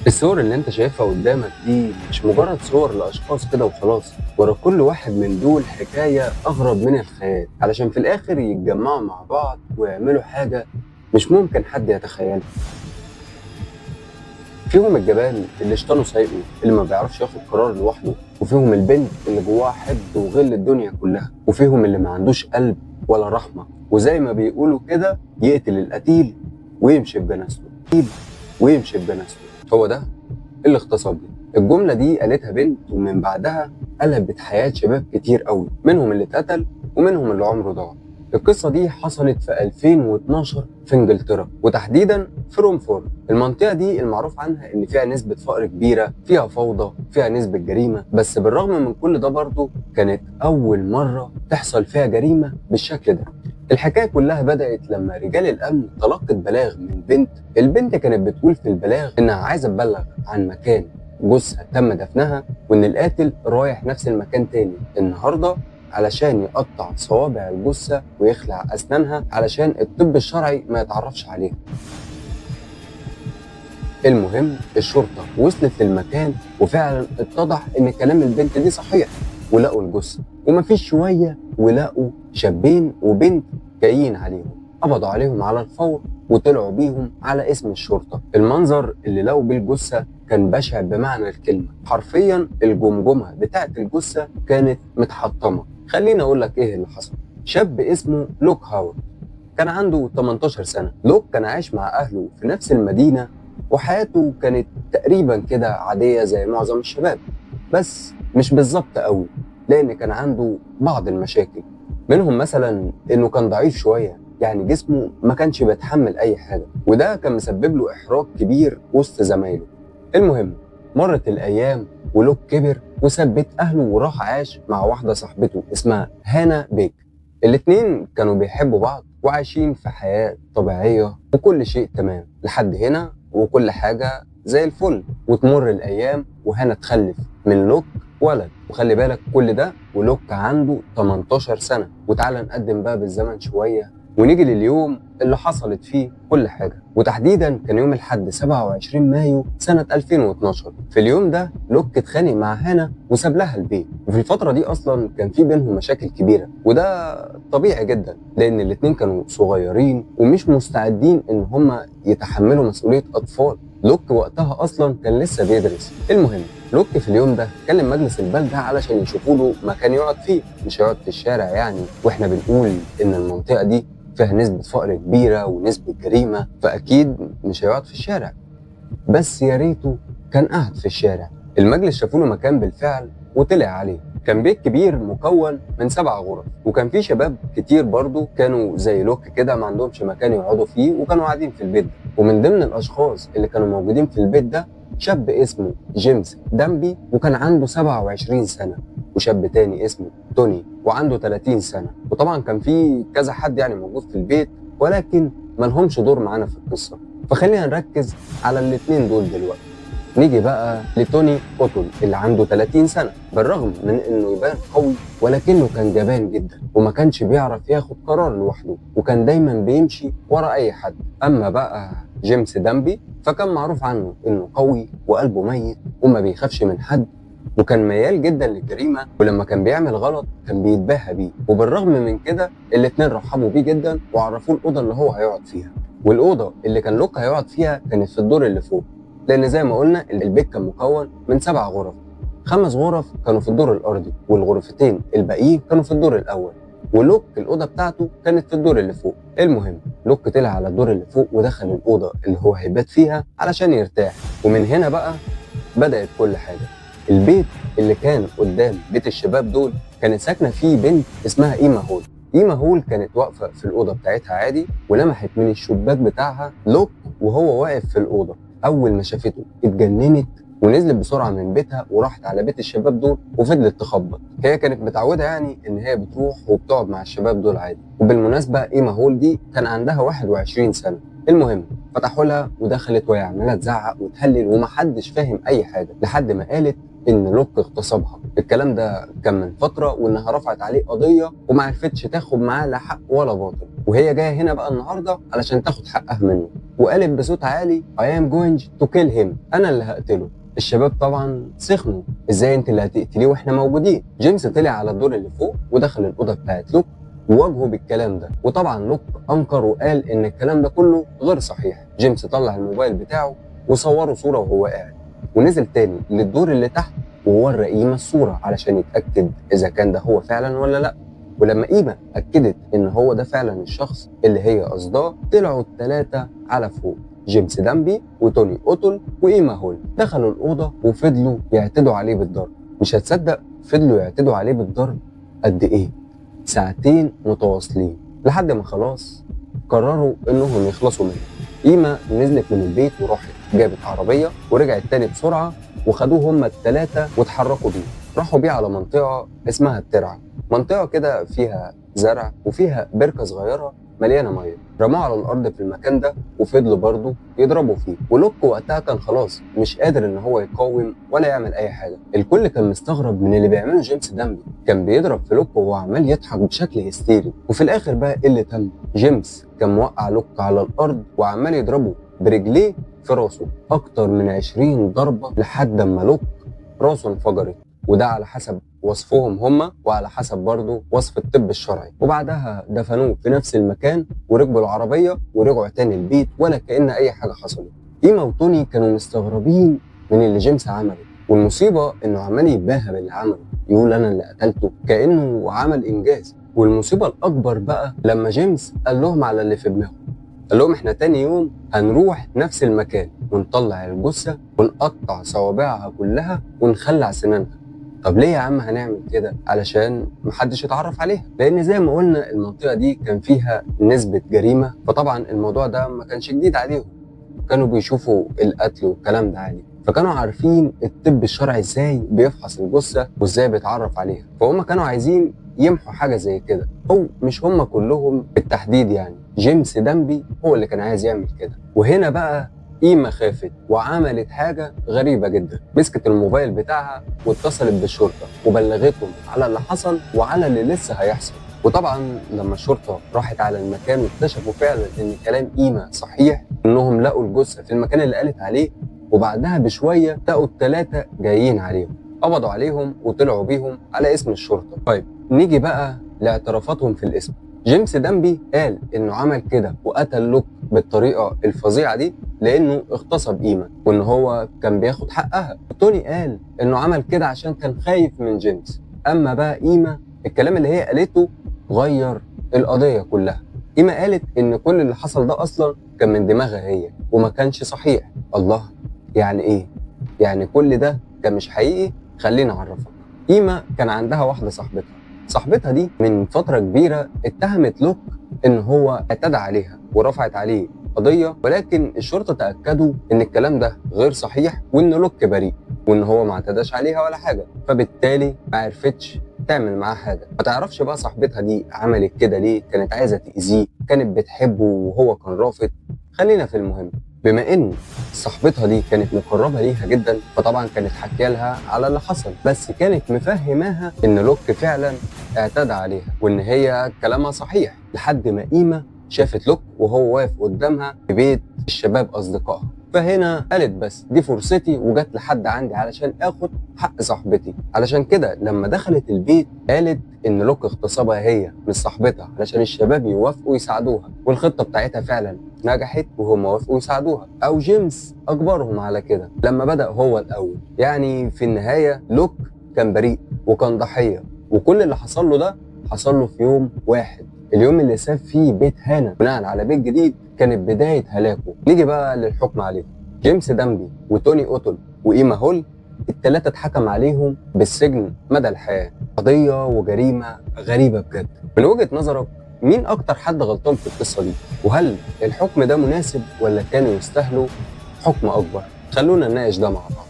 الصور اللي انت شايفها قدامك دي مش مجرد صور لأشخاص كده وخلاص. ورا كل واحد من دول حكاية أغرب من الخيال، علشان في الآخر يتجمعوا مع بعض ويعملوا حاجة مش ممكن حد يتخيلها. فيهم الجبان اللي اشتنوا سايقه، اللي ما بيعرفش ياخد قرار لوحده، وفيهم البنت اللي جواها حقد وغل الدنيا كلها، وفيهم اللي ما عندوش قلب ولا رحمة، وزي ما بيقولوا كده يقتل القتيل ويمشي بجنازته. ويمشي بجنازته. هو ده اللي اغتصب لي. الجملة دي قالتها بنت، ومن بعدها قلبت حياة شباب كتير قوي، منهم اللي اتقتل ومنهم اللي عمره ضاع. القصة دي حصلت في 2012 في انجلترا، وتحديدا في رومفورد. المنطقة دي المعروف عنها ان فيها نسبة فقر كبيرة، فيها فوضى، فيها نسبة جريمة. بس بالرغم من كل ده برضه كانت أول مرة تحصل فيها جريمة بالشكل ده. الحكاية كلها بدأت لما رجال الأمن تلقت بلاغ من بنت. البنت كانت بتقول في البلاغ إنها عايزة تبلغ عن مكان جثة تم دفنها، وإن القاتل رايح نفس المكان تاني النهاردة علشان يقطع صوابع الجثة ويخلع أسنانها علشان الطب الشرعي ما يتعرفش عليها. المهم الشرطة وصلت للمكان، وفعلا اتضح إن كلام البنت دي صحيح، ولقوا الجثة. ومفيش شوية ولقوا شابين وبنت جايين عليهم، قبضوا عليهم على الفور وطلعوا بيهم على اسم الشرطة. المنظر اللي لقوا بيه الجثة كان بشع بمعنى الكلمة، حرفيا الجمجمة بتاعت الجثة كانت متحطمة. خليني أقول لك إيه اللي حصل. شاب اسمه لوك هاورد كان عنده 18 سنة. لوك كان عايش مع أهله في نفس المدينة، وحياته كانت تقريبا كده عادية زي معظم الشباب، بس مش بالظبط قوي، لأن كان عنده بعض المشاكل. منهم مثلا إنه كان ضعيف شوية، يعني جسمه ما كانش بيتحمل أي حاجة، وده كان مسبب له إحراج كبير وسط زمايله. المهم مرت الأيام ولوك كبر وساب بيت أهله وراح عاش مع واحدة صاحبته اسمها هانا بيك. الاتنين كانوا بيحبوا بعض وعايشين في حياة طبيعية وكل شيء تمام لحد هنا، وكل حاجة زي الفل. وتمر الأيام وهنا تخلف من لوك ولد. وخلي بالك كل ده ولوك عنده 18 سنة. وتعالى نقدم بقى بالزمن شوية ونيجي لليوم اللي حصلت فيه كل حاجة، وتحديدا كان يوم الحد 27 مايو سنة 2012. في اليوم ده لوك اتخانق مع هانا وساب لها البيت. وفي الفترة دي أصلا كان في بينهم مشاكل كبيرة، وده طبيعي جدا لأن الاتنين كانوا صغيرين ومش مستعدين إن هما يتحملوا مسؤولية أطفال. لوك وقتها أصلا كان لسه بيدرس. المهم لوك في اليوم ده كلم مجلس البلدة علشان يشوفوا له مكان يقعد فيه، مش يقعد في الشارع يعني. واحنا بنقول إن المنطقة دي فيها نسبة فقر كبيرة ونسبة جريمة، فأكيد مش هيقعد في الشارع. بس يا ريته كان قاعد في الشارع. المجلس شافوا له مكان بالفعل وطلع عليه. كان بيت كبير مكون من 7 غرف، وكان فيه شباب كتير برضو كانوا زي لوك كده ما عندهمش مكان يقعدوا فيه، وكانوا قاعدين في البيت ده. ومن ضمن الأشخاص اللي كانوا موجودين في البيت ده شاب اسمه جيمس دامبي وكان عنده 27 سنة، وشاب تاني اسمه توني وعنده 30 سنة. وطبعا كان في كذا حد يعني موجود في البيت، ولكن ملهمش دور معانا في القصة، فخلينا نركز على الاتنين دول دلوقتي. نيجي بقى لتوني أوتول اللي عنده 30 سنة. بالرغم من إنه يبان قوي، ولكنه كان جبان جدا وما كانش بيعرف ياخد قرار لوحده، وكان دايما بيمشي ورا أي حد. أما بقى جيمس دامبي فكان معروف عنه إنه قوي وقلبه ميت وما بيخافش من حد، وكان ميال جدا للجريمة، ولما كان بيعمل غلط كان بيتباهى بيه. وبالرغم من كده الاتنين رحبوا بيه جدا وعرفوه الأوضة اللي هو هيقعد فيها. والأوضة اللي كان لوك هيقعد فيها كانت في الدور اللي فوق، لأن زي ما قلنا البيت كان مكون من 7 غرف. 5 غرف كانوا في الدور الأرضي، والغرفتين الباقيين كانوا في الدور الأول. ولوك الأوضة بتاعته كانت في الدور اللي فوق. المهم لوك طلع على الدور اللي فوق ودخل الأوضة اللي هو هيبات فيها علشان يرتاح. ومن هنا بقى بدأت كل حاجة. البيت اللي كان قدام بيت الشباب دول كانت ساكنة فيه بنت اسمها إيما هول. إيما هول كانت واقفة في الأوضة بتاعتها عادي، ولمحت من الشباك بتاعها لوك وهو واقف في الأوضة. أول ما شافته اتجننت ونزلت بسرعة من بيتها وراحت على بيت الشباب دول وفضلت تخبط. هي كانت متعودة يعني إن هي بتروح وبتقعد مع الشباب دول عادي. وبالمناسبة إيما هول دي كان عندها 21 سنة. المهم فتحوا لها ودخلت وهي عمالة تزعق وتهلل ومحدش فاهم أي حاجة، لحد ما قالت ان لوك اغتصبها. الكلام ده كان من فتره، وانها رفعت عليه قضيه وما عرفتش تاخد معاه لا حق ولا باطل، وهي جايه هنا بقى النهارده علشان تاخد حقها منه. وقالت بصوت عالي I am going to kill him، انا اللي هقتله. الشباب طبعا سخنوا، ازاي انت اللي هتقتليه واحنا موجودين؟ جيمس طلع على الدور اللي فوق ودخل الاوضه بتاعت لوك وواجهه بالكلام ده، وطبعا لوك انكر وقال ان الكلام ده كله غير صحيح. جيمس طلع الموبايل بتاعه وصوره صوره وهو قاعد، ونزل تاني للدور اللي تحت وورى قيمة الصورة علشان يتأكد إذا كان ده هو فعلا ولا لأ. ولما قيمة أكدت إن هو ده فعلا الشخص اللي هي قصداه، طلعوا الثلاثة على فوق، جيمس دامبي وتوني أوتل وإيما هول. دخلوا الأوضة وفضلوا يعتدوا عليه بالضرب. مش هتصدق، فضلوا يعتدوا عليه بالضرب قد إيه؟ 2 ساعة متواصلين، لحد ما خلاص قرروا إنهم يخلصوا منه. إيما نزلت من البيت وراحت جابت عربية ورجعت تاني بسرعة، وخدوه هما الثلاثة واتحركوا بيه. راحوا بيه على منطقة اسمها الترعة، منطقة كده فيها زرع وفيها بركة صغيرة مليانة مية. رموه على الأرض في المكان ده وفضلوا برضه يضربوا فيه. ولوك وقتها كان خلاص مش قادر إن هو يقاوم ولا يعمل أي حاجة. الكل كان مستغرب من اللي بيعمله جيمس دامبي، كان بيضرب في لوك وهو عمال يضحك بشكل هستيري. وفي الآخر بقى إيه اللي تم؟ جيمس كان موقع لوك على الأرض وعمال يضربه برجليه في راسه أكتر من 20 ضربة لحد ما لوك راسه انفجرت. وده على حسب وصفهم هم وعلى حسب برضه وصف الطب الشرعي. وبعدها دفنوه في نفس المكان وركبوا العربية ورجعوا تاني البيت ولا كأن أي حاجة حصلت. إيما وتوني كانوا مستغربين من اللي جيمس عمله، والمصيبة إنه عمال يتباهى باللي عمله، يقول أنا اللي قتلته كأنه عمل إنجاز. والمصيبة الأكبر بقى لما جيمس قال لهم على اللي في دماغه. قال لهم احنا تاني يوم هنروح نفس المكان ونطلع الجثة ونقطع صوابعها كلها ونخلع سنانها. طب ليه يا عم هنعمل كده؟ علشان محدش يتعرف عليها، لان زي ما قلنا المنطقة دي كان فيها نسبة جريمة، فطبعا الموضوع ده ما كانش جديد عليهم، كانوا بيشوفوا القتل والكلام ده عادي، فكانوا عارفين الطب الشرعي ازاي بيفحص الجثة وازاي بيتعرف عليها. فهم كانوا عايزين يمحوا حاجة زي كده، او مش هم كلهم بالتحديد، يعني جيمس دامبي هو اللي كان عايز يعمل كده. وهنا بقى إيما خافت وعملت حاجة غريبة جدا، مسكت الموبايل بتاعها واتصلت بالشرطة وبلغتهم على اللي حصل وعلى اللي لسه هيحصل. وطبعا لما الشرطة راحت على المكان واكتشفوا فعلا ان كلام إيما صحيح، انهم لقوا الجثة في المكان اللي قالت عليه، وبعدها بشوية لقوا الثلاثة جايين عليهم، قبضوا عليهم وطلعوا بيهم على اسم الشرطة. طيب نيجي بقى لاعترافاتهم في الاسم. جيمس دامبي قال انه عمل كده وقتل لوك بالطريقه الفظيعه دي لانه اغتصب إيما وان هو كان بياخد حقها. توني قال انه عمل كده عشان كان خايف من جيمس. اما بقى إيما، الكلام اللي هي قالته غير القضيه كلها. إيما قالت ان كل اللي حصل ده اصلا كان من دماغها هي وما كانش صحيح. الله، يعني ايه؟ يعني كل ده كان مش حقيقي؟ خليني اعرفك. إيما كان عندها واحده صاحبتها دي من فترة كبيرة اتهمت لوك ان هو اعتدى عليها ورفعت عليه قضية، ولكن الشرطة تأكدوا ان الكلام ده غير صحيح وان لوك بريء وان هو ما اعتداش عليها ولا حاجة، فبالتالي ما عرفتش تعمل معاه حاجة. ما تعرفش بقى صاحبتها دي عملت كده ليه، كانت عايزة تأذيه، كانت بتحبه وهو كان رافض. خلينا في المهم، بما ان صاحبتها دي كانت مقربه ليها جدا، فطبعا كانت حكيه لها على اللي حصل، بس كانت مفهماها ان لوك فعلا اعتدى عليها وان هي كلامها صحيح، لحد ما إيما شافت لوك وهو واقف قدامها في بيت الشباب اصدقائها. فهنا قالت بس دي فرصتي وجت لحد عندي علشان اخد حق صاحبتي. علشان كده لما دخلت البيت قالت ان لوك اغتصبها هي مش صاحبتها علشان الشباب يوافقوا يساعدوها، والخطه بتاعتها فعلا نجحت وهم وافقوا يساعدوها، او جيمس اجبرهم على كده لما بدأ هو الاول. يعني في النهايه لوك كان بريء وكان ضحيه، وكل اللي حصل له ده حصل له في يوم واحد، اليوم اللي ساب فيه بيت هانا بناء على بيت جديد كانت بدايه هلاكه. نيجي بقى للحكم عليهم. جيمس دامبي وتوني أوتل وإيما هول الثلاثه اتحكم عليهم بالسجن مدى الحياه. قضيه وجريمه غريبه بجد. من وجهه نظرك مين اكتر حد غلطان في القصه دي؟ وهل الحكم ده مناسب ولا كانوا يستاهلوا حكم اكبر؟ خلونا نناقش ده مع بعض.